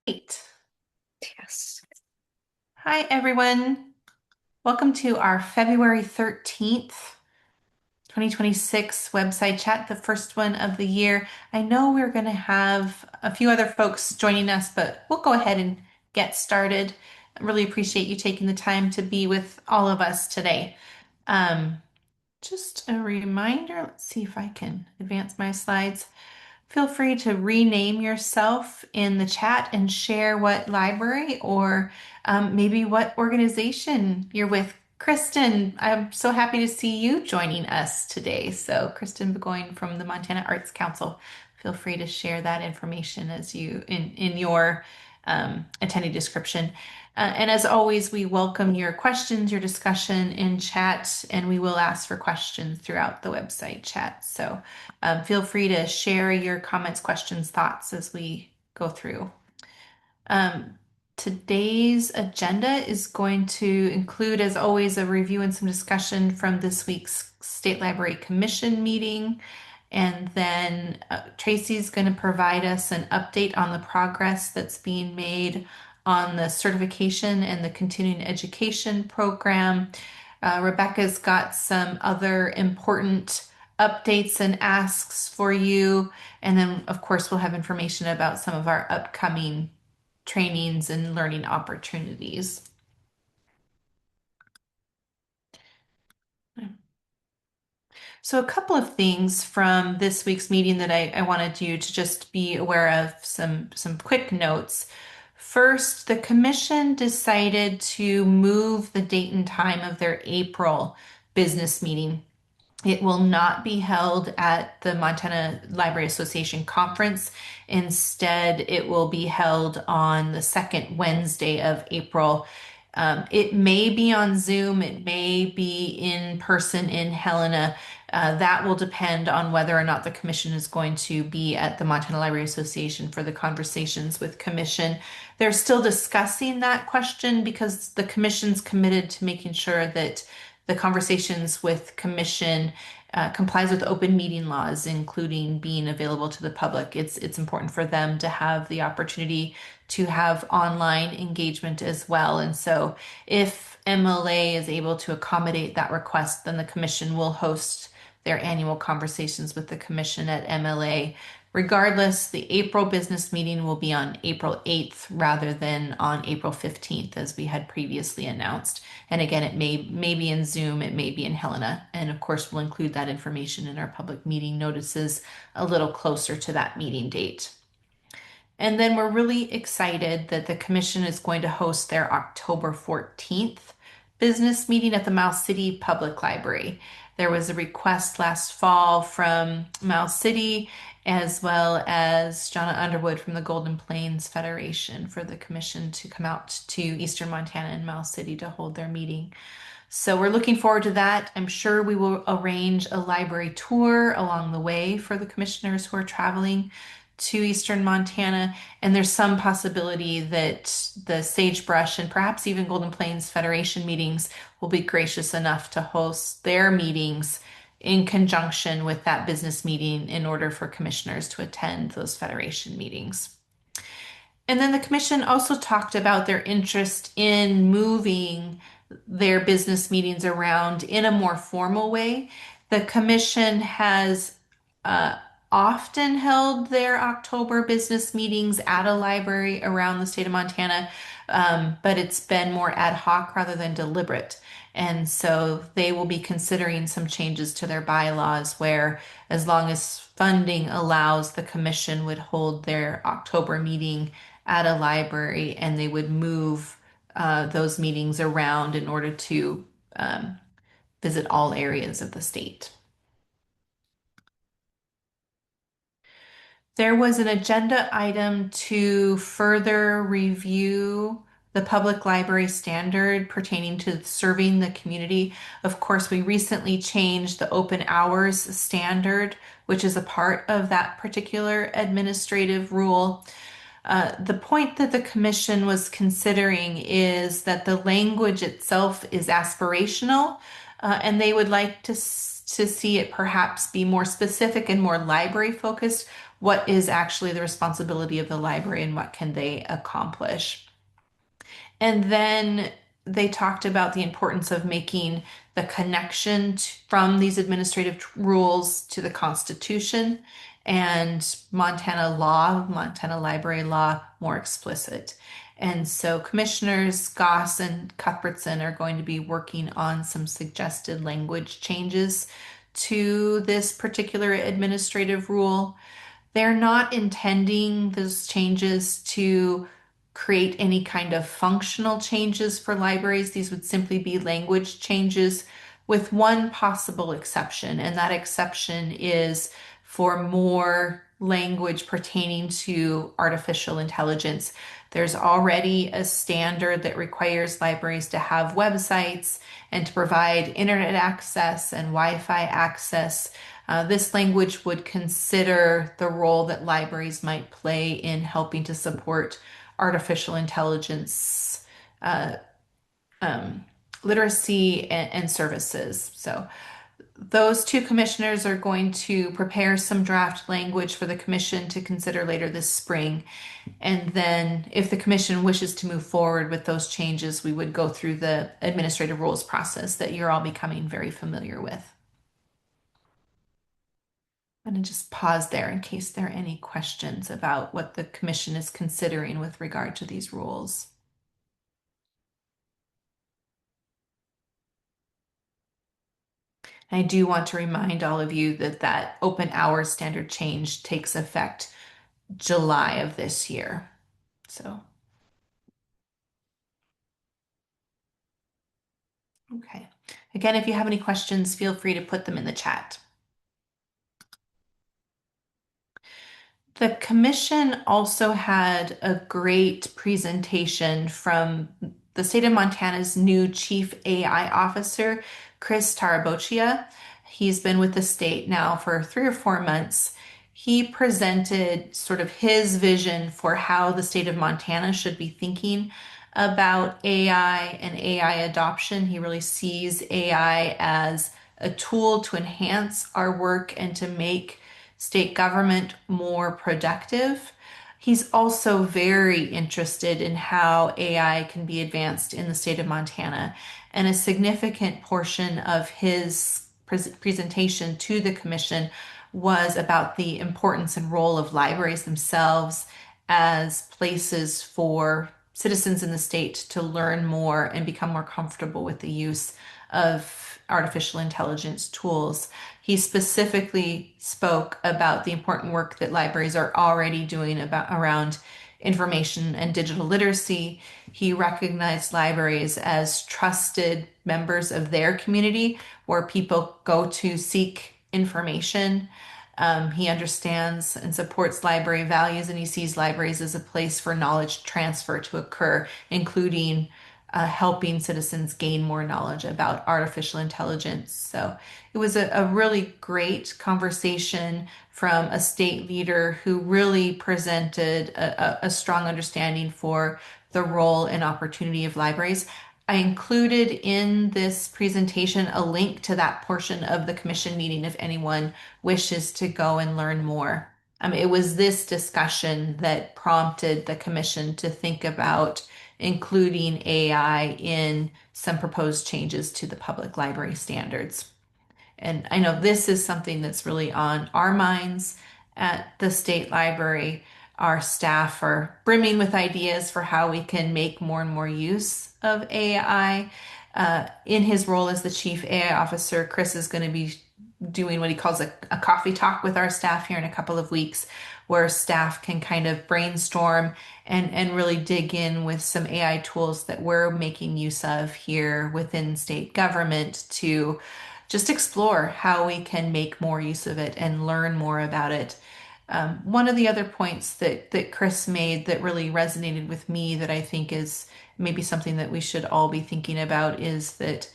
Great. Yes. Hi, everyone. Welcome to our February 13th, 2026 website chat, the first one of the year. I know we're going to have a few other folks joining us, but we'll go ahead and get started. I really appreciate you taking the time to be with all of us today. Um, just a reminder, let's see if I can advance my slides. Feel free to rename yourself in the chat and share what library or maybe what organization you're with. Kristen, I'm so happy to see you joining us today. So, Kristen Burgoyne from the Montana Arts Council. Feel free to share that information as you in your attendee description. And as always, we welcome your questions, your discussion in chat, and we will ask for questions throughout the website chat. So feel free to share your comments, questions, thoughts as we go through. Um, Today's agenda is going to include, as always, a review and some discussion from this week's State Library Commission meeting. And then Tracy's going to provide us an update on the progress that's being made on the certification and the continuing education program. Rebecca's got some other important updates and asks for you. And then, of course, we'll have information about some of our upcoming trainings and learning opportunities. So, a couple of things from this week's meeting that I wanted you to just be aware of, some quick notes. First, the commission decided to move the date and time of their April business meeting. It will not be held at the Montana Library Association conference. Instead, it will be held on the second Wednesday of April. It may be on Zoom, it may be in person in Helena. That will depend on whether or not the commission is going to be at the Montana Library Association for the conversations with commission. They're still discussing that question because the commission's committed to making sure that the conversations with commission complies with open meeting laws, including being available to the public. It's important for them to have the opportunity to have online engagement as well. And so if MLA is able to accommodate that request, then the commission will host their annual conversations with the commission at MLA. Regardless, the April business meeting will be on April 8th rather than on April 15th, as we had previously announced. And again, it may be in Zoom, it may be in Helena. And of course, we'll include that information in our public meeting notices a little closer to that meeting date. And then we're really excited that the commission is going to host their October 14th business meeting at the Mouse City Public Library. There was a request last fall from Mouse City as well as Jonna Underwood from the Golden Plains Federation for the commission to come out to Eastern Montana and Mouse City to hold their meeting. So we're looking forward to that. I'm sure we will arrange a library tour along the way for the commissioners who are traveling to Eastern Montana. And there's some possibility that the Sagebrush and perhaps even Golden Plains Federation meetings will be gracious enough to host their meetings in conjunction with that business meeting in order for commissioners to attend those Federation meetings. And then the commission also talked about their interest in moving their business meetings around in a more formal way. The commission has uh, often held their October business meetings at a library around the state of Montana, but it's been more ad hoc rather than deliberate. And so they will be considering some changes to their bylaws where, as long as funding allows, the commission would hold their October meeting at a library and they would move those meetings around in order to um, visit all areas of the state. There was an agenda item to further review the public library standard pertaining to serving the community. Of course, we recently changed the open hours standard, which is a part of that particular administrative rule. The point that the commission was considering is that the language itself is aspirational, and they would like to see it perhaps be more specific and more library focused, what is actually the responsibility of the library and what can they accomplish. And then they talked about the importance of making the connection from these administrative rules to the Constitution and Montana law, Montana library law, more explicit. And so Commissioners Goss and Cuthbertson are going to be working on some suggested language changes to this particular administrative rule. They're not intending those changes to create any kind of functional changes for libraries. These would simply be language changes with one possible exception, and that exception is for more language pertaining to artificial intelligence. There's already a standard that requires libraries to have websites and to provide internet access and Wi-Fi access. This language would consider the role that libraries might play in helping to support artificial intelligence uh, um, literacy and services. So those two commissioners are going to prepare some draft language for the commission to consider later this spring. And then if the commission wishes to move forward with those changes, we would go through the administrative rules process that you're all becoming very familiar with. I'm going to just pause there in case there are any questions about what the commission is considering with regard to these rules. I do want to remind all of you that that open hours standard change takes effect July of this year. So, okay. Again, if you have any questions, feel free to put them in the chat. The commission also had a great presentation from the state of Montana's new chief AI officer, Chris Tarabochia. He's been with the state now for 3 or 4 months. He presented sort of his vision for how the state of Montana should be thinking about AI and AI adoption. He really sees AI as a tool to enhance our work and to make state government more productive. He's also very interested in how AI can be advanced in the state of Montana. And a significant portion of his presentation to the commission was about the importance and role of libraries themselves as places for citizens in the state to learn more and become more comfortable with the use of artificial intelligence tools. He specifically spoke about the important work that libraries are already doing around information and digital literacy. He recognized libraries as trusted members of their community where people go to seek information. He understands and supports library values, and he sees libraries as a place for knowledge transfer to occur, including helping citizens gain more knowledge about artificial intelligence. So it was a really great conversation from a state leader who really presented a strong understanding for the role and opportunity of libraries. I included in this presentation a link to that portion of the commission meeting if anyone wishes to go and learn more. It was this discussion that prompted the commission to think about including AI in some proposed changes to the public library standards. And I know this is something that's really on our minds at the state library. Our staff are brimming with ideas for how we can make more and more use of AI. In his role as the chief AI officer, Chris is going to be doing what he calls a coffee talk with our staff here in a couple of weeks, where staff can kind of brainstorm and really dig in with some AI tools that we're making use of here within state government to just explore how we can make more use of it and learn more about it. One of the other points that Chris made that really resonated with me that I think is maybe something that we should all be thinking about is that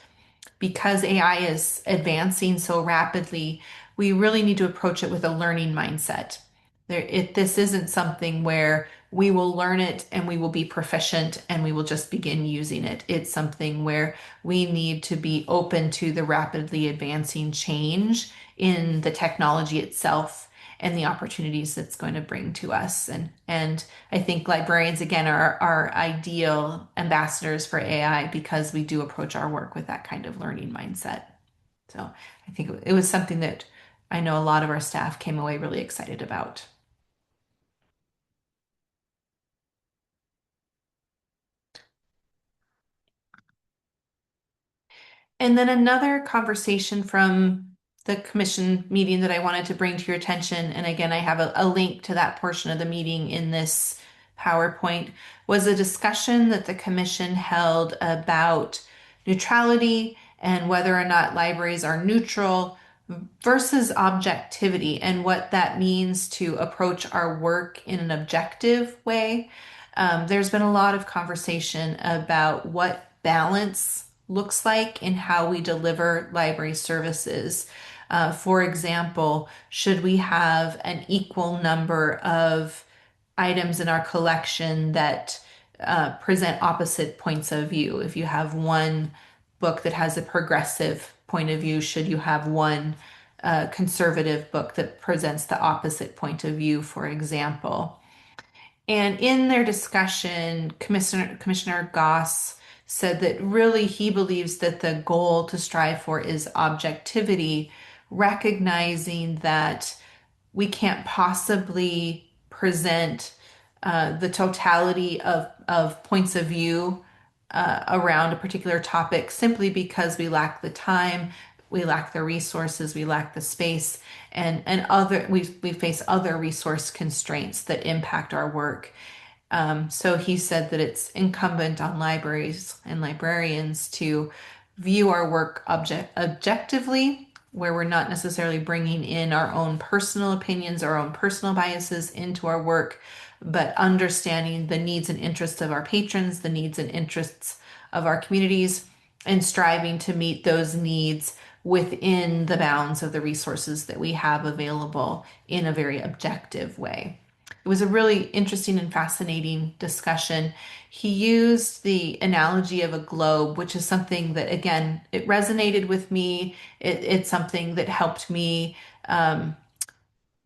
because AI is advancing so rapidly, we really need to approach it with a learning mindset. This isn't something where we will learn it and we will be proficient and we will just begin using it. It's something where we need to be open to the rapidly advancing change in the technology itself and the opportunities that's going to bring to us. And I think librarians, again, are ideal ambassadors for AI because we do approach our work with that kind of learning mindset. So I think it was something that I know a lot of our staff came away really excited about. And then another conversation from the commission meeting that I wanted to bring to your attention, and again, I have a link to that portion of the meeting in this PowerPoint, was a discussion that the commission held about neutrality and whether or not libraries are neutral versus objectivity and what that means to approach our work in an objective way. There's been a lot of conversation about what balance looks like in how we deliver library services. For example, should we have an equal number of items in our collection that present opposite points of view? If you have one book that has a progressive point of view, should you have one conservative book that presents the opposite point of view, for example? And in their discussion, Commissioner Goss said that really he believes that the goal to strive for is objectivity, recognizing that we can't possibly present the totality of points of view around a particular topic simply because we lack the time, we lack the resources, we lack the space, and other we face other resource constraints that impact our work. So he said that it's incumbent on libraries and librarians to view our work objectively, where we're not necessarily bringing in our own personal opinions, our own personal biases into our work, but understanding the needs and interests of our patrons, the needs and interests of our communities, and striving to meet those needs within the bounds of the resources that we have available in a very objective way. It was a really interesting and fascinating discussion. He used the analogy of a globe, which is something that, again, it resonated with me. It's something that helped me have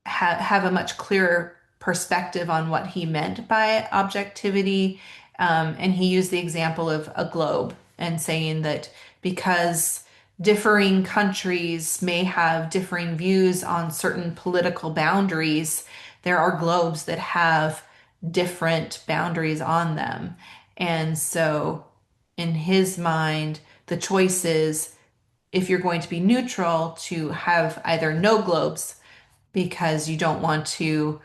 a much clearer perspective on what he meant by objectivity. And he used the example of a globe and saying that because differing countries may have differing views on certain political boundaries, there are globes that have different boundaries on them. And so, in his mind, the choice is if you're going to be neutral, to have either no globes because you don't want to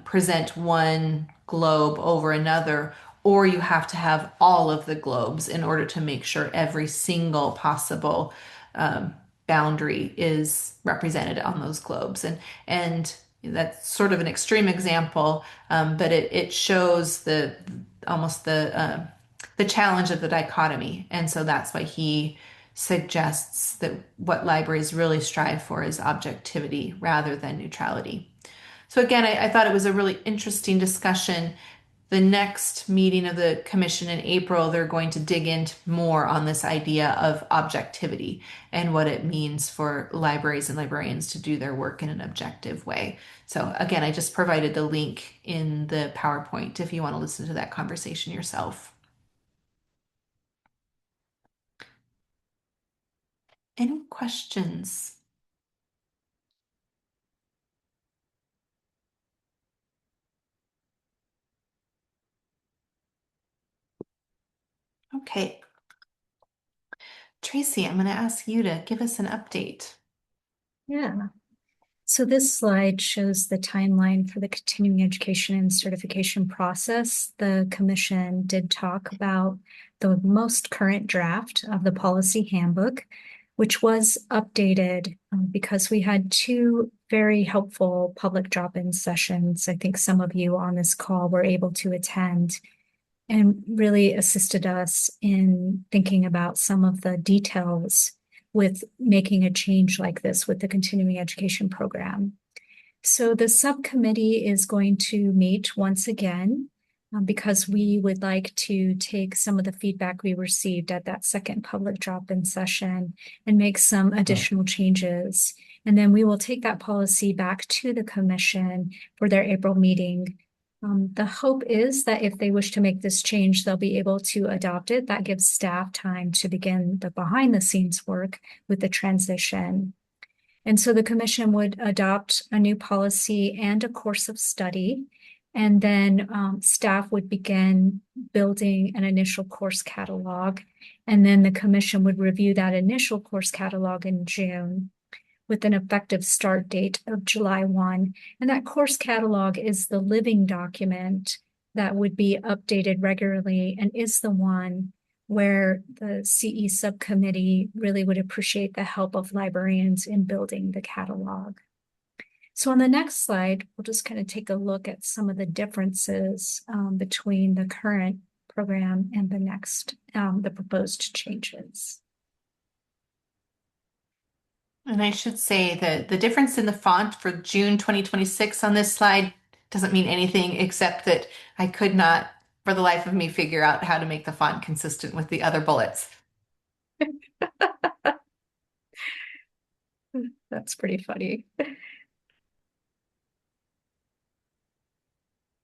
present one globe over another, or you have to have all of the globes in order to make sure every single possible um, boundary is represented on those globes. And that's sort of an extreme example, but it shows the almost the challenge of the dichotomy. And so that's why he suggests that what libraries really strive for is objectivity rather than neutrality. So again, I thought it was a really interesting discussion. The next meeting of the commission in April, they're going to dig into more on this idea of objectivity and what it means for libraries and librarians to do their work in an objective way. So again, I just provided the link in the PowerPoint if you want to listen to that conversation yourself. Any questions? Okay. Tracy, I'm going to ask you to give us an update. Yeah. So this slide shows the timeline for the continuing education and certification process. The commission did talk about the most current draft of the policy handbook, which was updated because we had two very helpful public drop-in sessions. I think some of you on this call were able to attend and really assisted us in thinking about some of the details with making a change like this with the continuing education program. So the subcommittee is going to meet once again because we would like to take some of the feedback we received at that second public drop-in session and make some additional changes. And then we will take that policy back to the commission for their April meeting. The hope is that if they wish to make this change, they'll be able to adopt it. That gives staff time to begin the behind the scenes work with the transition. And so the commission would adopt a new policy and a course of study. And then staff would begin building an initial course catalog. And then the commission would review that initial course catalog in June with an effective start date of July 1. And that course catalog is the living document that would be updated regularly and is the one where the CE subcommittee really would appreciate the help of librarians in building the catalog. So on the next slide, we'll just kind of take a look at some of the differences between the current program and the next, the proposed changes. And I should say that the difference in the font for June 2026 on this slide doesn't mean anything except that I could not, for the life of me, figure out how to make the font consistent with the other bullets. That's pretty funny.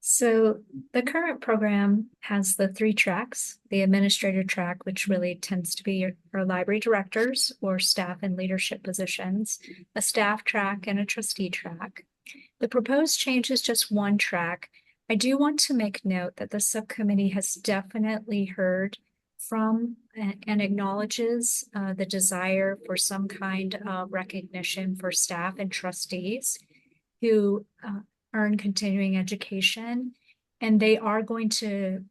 So the current program has the 3 tracks, the administrator track, which really tends to be your library directors or staff and leadership positions, a staff track, and a trustee track. The proposed change is just 1 track. I do want to make note that the subcommittee has definitely heard from and acknowledges the desire for some kind of recognition for staff and trustees who earn continuing education. And they are going to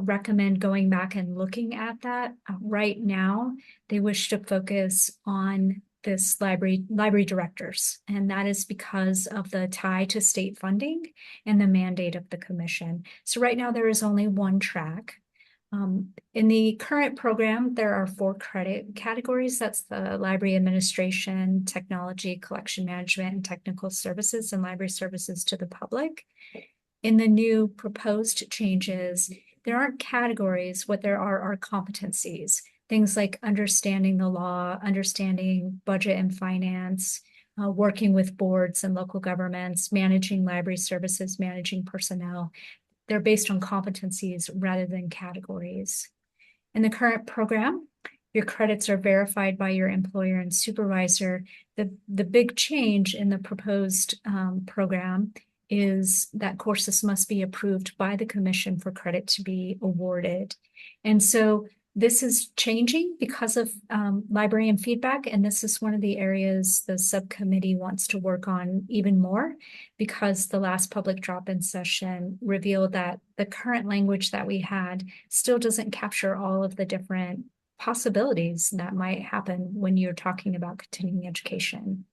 recommend going back and looking at that. Right now, they wish to focus on this library directors. And that is because of the tie to state funding and the mandate of the commission. So right now there is only 1 track. In the current program, there are 4 credit categories. That's the library administration, technology, collection management, and technical services, and library services to the public. In the new proposed changes, there aren't categories. What there are competencies. Things like understanding the law, understanding budget and finance, working with boards and local governments, managing library services, managing personnel. They're based on competencies rather than categories. In the current program, your credits are verified by your employer and supervisor. The big change in the proposed program is that courses must be approved by the commission for credit to be awarded. And so this is changing because of librarian feedback, and this is one of the areas the subcommittee wants to work on even more, because the last public drop-in session revealed that the current language that we had still doesn't capture all of the different possibilities that might happen when you're talking about continuing education.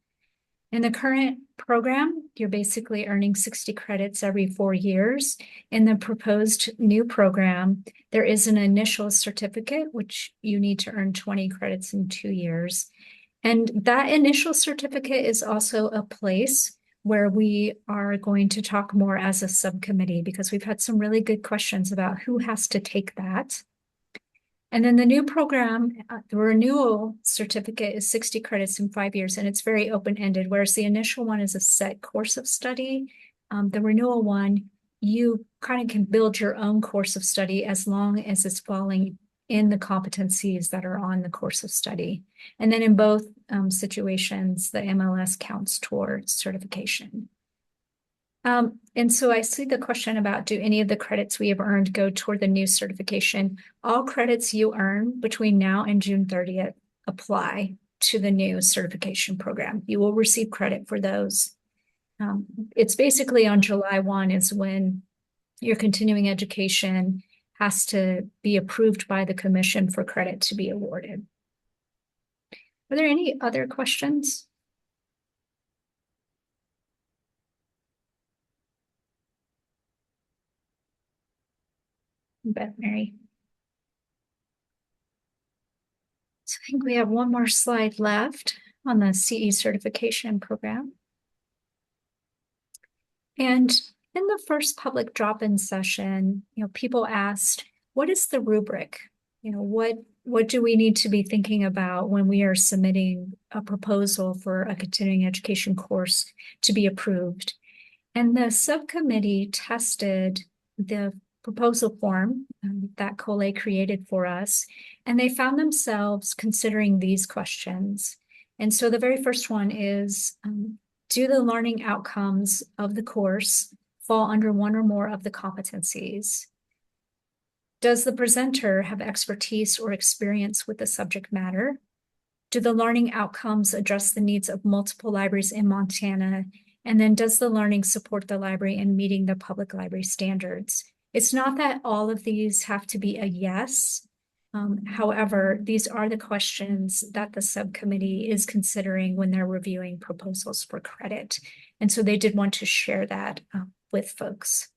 In the current program, you're basically earning 60 credits every 4 years. In the proposed new program, there is an initial certificate, which you need to earn 20 credits in 2 years. And that initial certificate is also a place where we are going to talk more as a subcommittee, because we've had some really good questions about who has to take that. And then the new program, the renewal certificate is 60 credits in 5 years, and it's very open-ended, whereas the initial one is a set course of study. The renewal one, you kind of can build your own course of study as long as it's falling in the competencies that are on the course of study. And then in both situations, the MLS counts towards certification. And so I see the question about, do any of the credits we have earned go toward the new certification? All credits you earn between now and June 30th apply to the new certification program. You will receive credit for those. It's basically on July 1 is when your continuing education has to be approved by the commission for credit to be awarded. Are there any other questions? Beth Mary. So I think we have one more slide left on the CE certification program. And In the first public drop-in session, people asked, what is the rubric? What do we need to be thinking about when we are submitting a proposal for a continuing education course to be approved? And the subcommittee tested the proposal form that Collet created for us, and they found themselves considering these questions. And so the very first one is, do the learning outcomes of the course fall under one or more of the competencies? Does the presenter have expertise or experience with the subject matter? Do the learning outcomes address the needs of multiple libraries in Montana? And then does the learning support the library in meeting the public library standards? It's not that all of these have to be a yes. However, these are the questions that the subcommittee is considering when they're reviewing proposals for credit. And so they did want to share that with folks.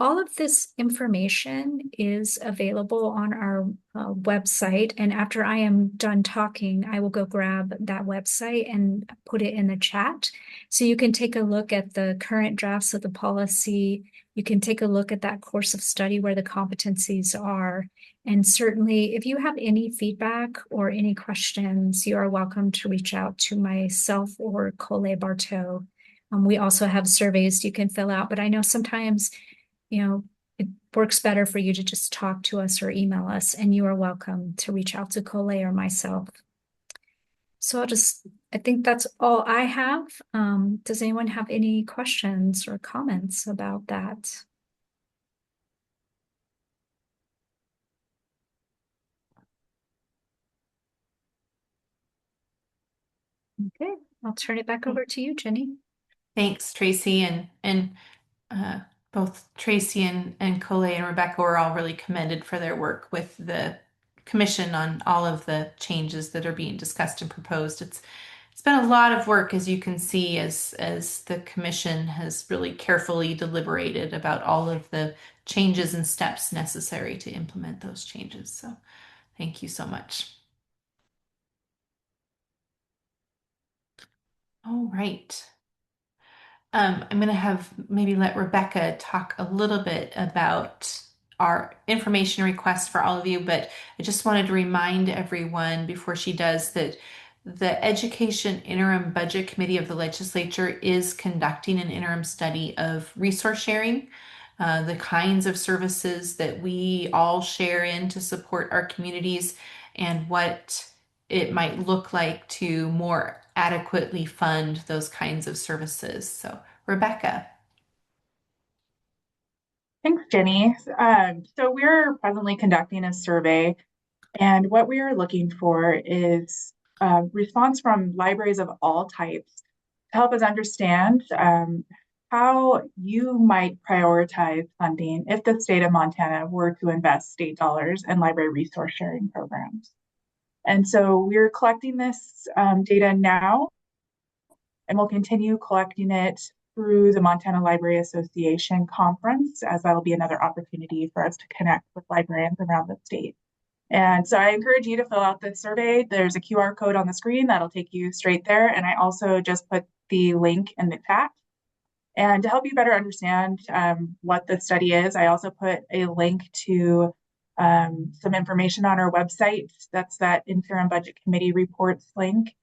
All of this information is available on our website. And after I am done talking, I will go grab that website and put it in the chat. So you can take a look at the current drafts of the policy. You can take a look at that course of study where the competencies are. And certainly, if you have any feedback or any questions, you are welcome to reach out to myself or Collet Bartow. We also have surveys you can fill out, but I know sometimes it works better for you to just talk to us or email us, and you are welcome to reach out to Collet or myself. So I think that's all I have. Does anyone have any questions or comments about that? Okay, I'll turn it back over to you, Jenny. Thanks, Tracy, and uh, both Tracy and Coley and Rebecca were all really commended for their work with the commission on all of the changes that are being discussed and proposed. It's been a lot of work, as you can see, as the commission has really carefully deliberated about all of the changes and steps necessary to implement those changes. So thank you so much. All right. I'm going to have maybe let Rebecca talk a little bit about our information request for all of you, but I just wanted to remind everyone before she does that the Education Interim Budget Committee of the legislature is conducting an interim study of resource sharing, the kinds of services that we all share in to support our communities, and what it might look like to more adequately fund those kinds of services. So, Rebecca. Thanks, Jenny. So we're presently conducting a survey, and what we are looking for is response from libraries of all types to help us understand how you might prioritize funding if the state of Montana were to invest state dollars in library resource sharing programs. And so we're collecting this data now, and we'll continue collecting it through the Montana Library Association conference, as that'll be another opportunity for us to connect with librarians around the state. And so I encourage you to fill out the survey. There's a QR code on the screen that'll take you straight there. And I also just put the link in the chat. And to help you better understand what the study is, I also put a link to some information on our website. That's that Interim Budget Committee reports link.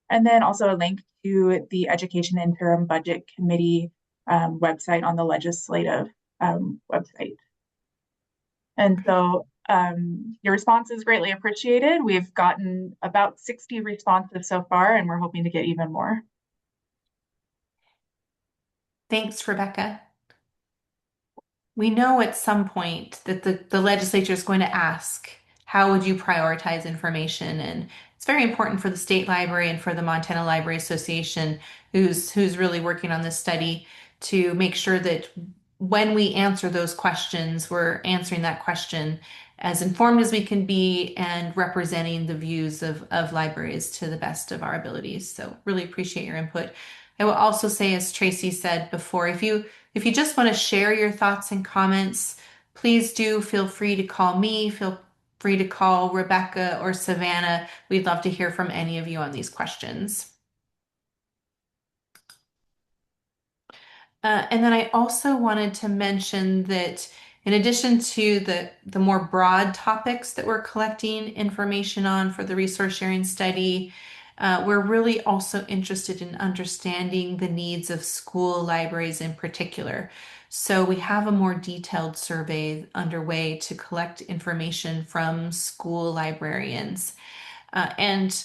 And then also a link to the Education Interim Budget Committee website on the legislative website. And so your response is greatly appreciated. We've gotten about 60 responses so far, and we're hoping to get even more. Thanks, Rebecca. We know at some point that the legislature is going to ask, how would you prioritize information? And it's very important for the state library and for the Montana Library Association, who's really working on this study, to make sure that when we answer those questions, we're answering that question as informed as we can be and representing the views of libraries to the best of our abilities. So really appreciate your input. I will also say, as Tracy said before, if you just want to share your thoughts and comments, please do feel free to call me, feel free to call Rebecca or Savannah. We'd love to hear from any of you on these questions. And then I also wanted to mention that in addition to the more broad topics that we're collecting information on for the resource sharing study, we're really also interested in understanding the needs of school libraries in particular. So we have a more detailed survey underway to collect information from school librarians. And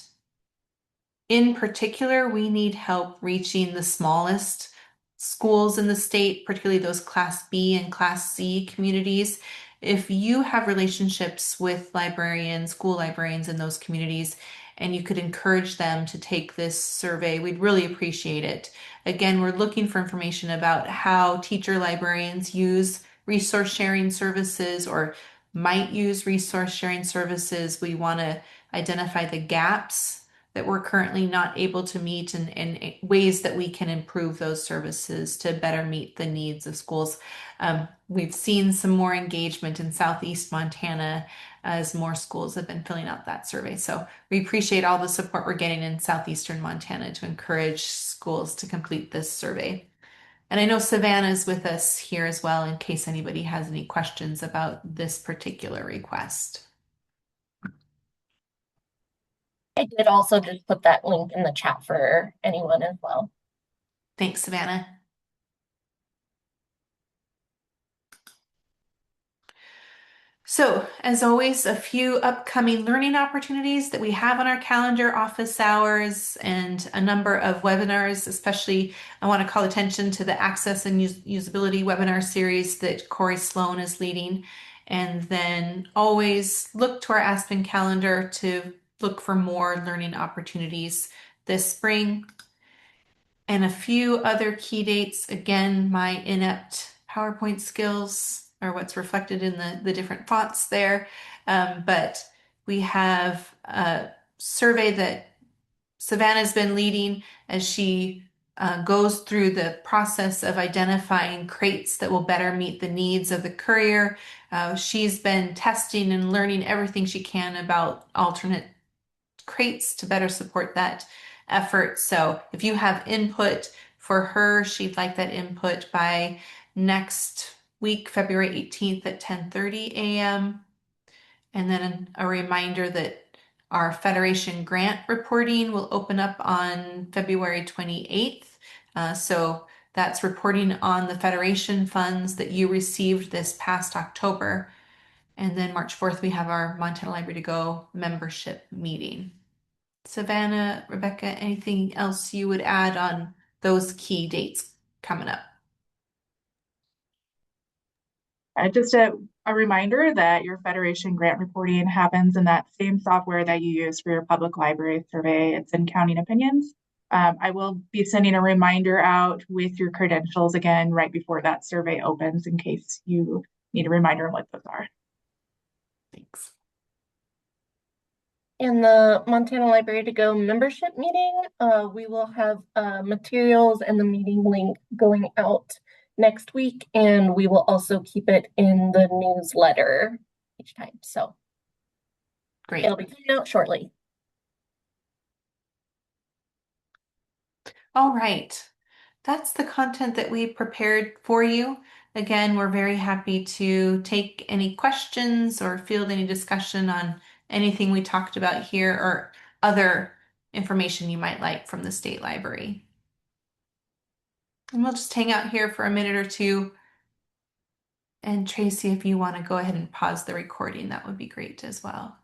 in particular, we need help reaching the smallest schools in the state, particularly those Class B and Class C communities. If you have relationships with librarians, school librarians in those communities, and you could encourage them to take this survey, we'd really appreciate it. Again, we're looking for information about how teacher librarians use resource sharing services or might use resource sharing services. We want to identify the gaps that we're currently not able to meet and ways that we can improve those services to better meet the needs of schools. We've seen some more engagement in Southeast Montana as more schools have been filling out that survey. So we appreciate all the support we're getting in Southeastern Montana to encourage schools to complete this survey. And I know Savannah is with us here as well in case anybody has any questions about this particular request. I did also just put that link in the chat for anyone as well. Thanks, Savannah. So, as always, a few upcoming learning opportunities that we have on our calendar, office hours, and a number of webinars. Especially, I want to call attention to the Access and Usability webinar series that Corey Sloan is leading. And then always look to our Aspen calendar to look for more learning opportunities this spring. And a few other key dates. Again, my inept PowerPoint skills are what's reflected in the different fonts there. But we have a survey that Savannah's been leading as she goes through the process of identifying crates that will better meet the needs of the courier. She's been testing and learning everything she can about alternate crates to better support that effort. So if you have input for her, she'd like that input by next week, February 18th at 10:30 a.m. And then a reminder that our Federation grant reporting will open up on February 28th. So that's reporting on the Federation funds that you received this past October. And then March 4th, we have our Montana Library to Go membership meeting. Savannah, Rebecca, anything else you would add on those key dates coming up? Just a reminder that your Federation grant reporting happens in that same software that you use for your public library survey. It's in Counting Opinions. I will be sending a reminder out with your credentials again right before that survey opens in case you need a reminder on what those are. Thanks. In the Montana Library to Go membership meeting, we will have materials and the meeting link going out next week, and we will also keep it in the newsletter each time. So Great. It'll be coming out shortly. All right. That's the content that we prepared for you. Again, we're very happy to take any questions or field any discussion on anything we talked about here or other information you might like from the State Library. And we'll just hang out here for a minute or two. And Tracy, if you want to go ahead and pause the recording, that would be great as well.